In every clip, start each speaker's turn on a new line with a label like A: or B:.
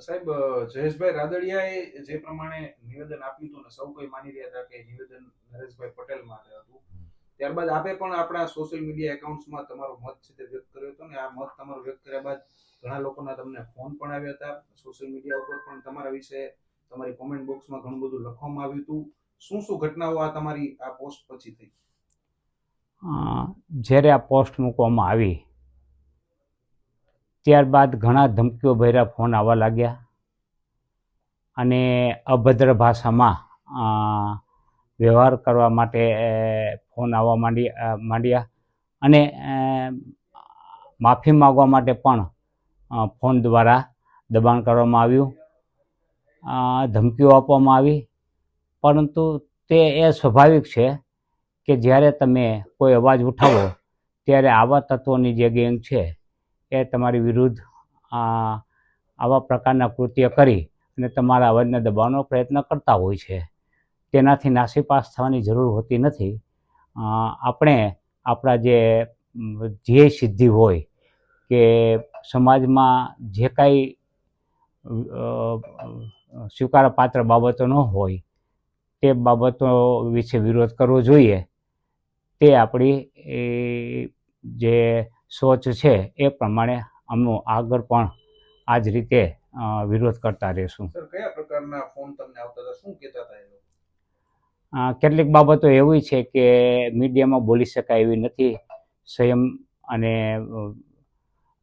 A: સાહેબ, જયેશભાઈ રાદડિયાએ જે પ્રમાણે નિવેદન આપ્યું હતું ને સૌ કોઈ માની રહ્યા હતા કે નિવેદન નરેશભાઈ પટેલ માટે હતું, ત્યારબાદ આપે પણ આપણા સોશિયલ મીડિયા એકાઉન્ટ્સમાં તમારો મત છે તે વ્યક્ત કર્યો હતો ને આ મત તમારો વ્યક્ત કર્યા બાદ ઘણા લોકોના તમને ફોન પણ આવ્યા હતા, સોશિયલ મીડિયા ઉપર પણ તમારા વિશે તમારી કોમેન્ટ બોક્સમાં ઘણું બધું લખવામાં આવ્યું હતું. શું શું ઘટનાઓ આ તમારી આ પોસ્ટ પછી થઈ?
B: જ્યારે આ પોસ્ટ મૂકવામાં આવી ત્યારબાદ ઘણા ધમકીઓ ભર્યા ફોન આવવા લાગ્યા અને અભદ્ર ભાષામાં વ્યવહાર કરવા માટે ફોન આવવા માંડ્યા અને માફી માગવા માટે પણ ફોન દ્વારા દબાણ કરવામાં આવ્યું, ધમકીઓ આપવામાં આવી. પરંતુ તે એ સ્વાભાવિક છે કે જ્યારે તમે કોઈ અવાજ ઉઠાવો ત્યારે આવા તત્વોની જે ગેંગ છે એ તમારી વિરુદ્ધ આવા પ્રકારના કૃત્ય કરી અને તમારા અવાજને દબાવવાનો પ્રયત્ન કરતા હોય છે. તેનાથી નાસીપાસ થવાની જરૂર હોતી નથી. આપણે આપણા જે ધ્યેય સિદ્ધિ હોય કે સમાજમાં જે કાંઈ સ્વીકારપાત્ર બાબતો ન હોય તે બાબતો વિશે વિરોધ કરવો જોઈએ. તે આપણી જે સોચ છે એ પ્રમાણે અમે આગળ પણ આ જ રીતે વિરોધ કરતા રહીશું.
A: સર, કયા પ્રકારના ફોન તમને આવતા હતા, શું કહેતા હતા એ લોકો?
B: કેટલીક બાબતો એવી છે કે મીડિયામાં બોલી શકાય એવી નથી. સંયમ અને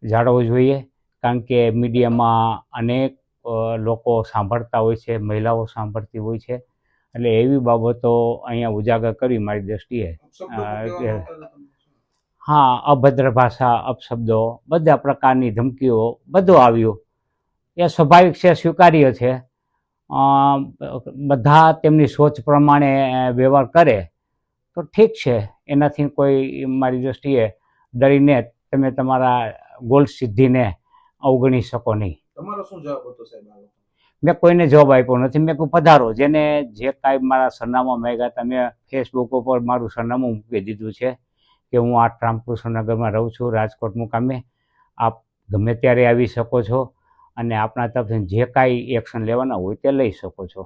B: જાળવવો જોઈએ, કારણ કે મીડિયામાં અનેક લોકો સાંભળતા હોય છે, મહિલાઓ સાંભળતી હોય છે. એટલે એવી બાબતો અહીંયા ઉજાગર કરી મારી દ્રષ્ટિએ. હા, અભદ્ર ભાષા, અપશબ્દો, બધા પ્રકારની ધમકીઓ બધું આવ્યું. એ સ્વાભાવિક છે, સ્વીકાર્ય છે. બધા તેમની સોચ પ્રમાણે વ્યવહાર કરે તો ઠીક છે. એનાથી કોઈ મારી દ્રષ્ટિએ ડરીને તમે તમારા ગોલ સિદ્ધિને અવગણી શકો નહીં.
A: તમારો શું જવાબ હતો સાહેબ?
B: મેં કોઈને જવાબ આપ્યો નથી. મેં કોઈ પધારો, જેને જે કાંઈ મારા સરનામા માંગ્યા હતા મેં ફેસબુક ઉપર મારું સરનામું મૂકી દીધું છે કે હું આ રામકૃષ્ણનગરમાં રહું છું, રાજકોટ મુકામે. આપ ગમે ત્યારે આવી શકો છો અને આપણા તરફથી જે કાંઈ એક્શન લેવાના હોય તે લઈ શકો છો.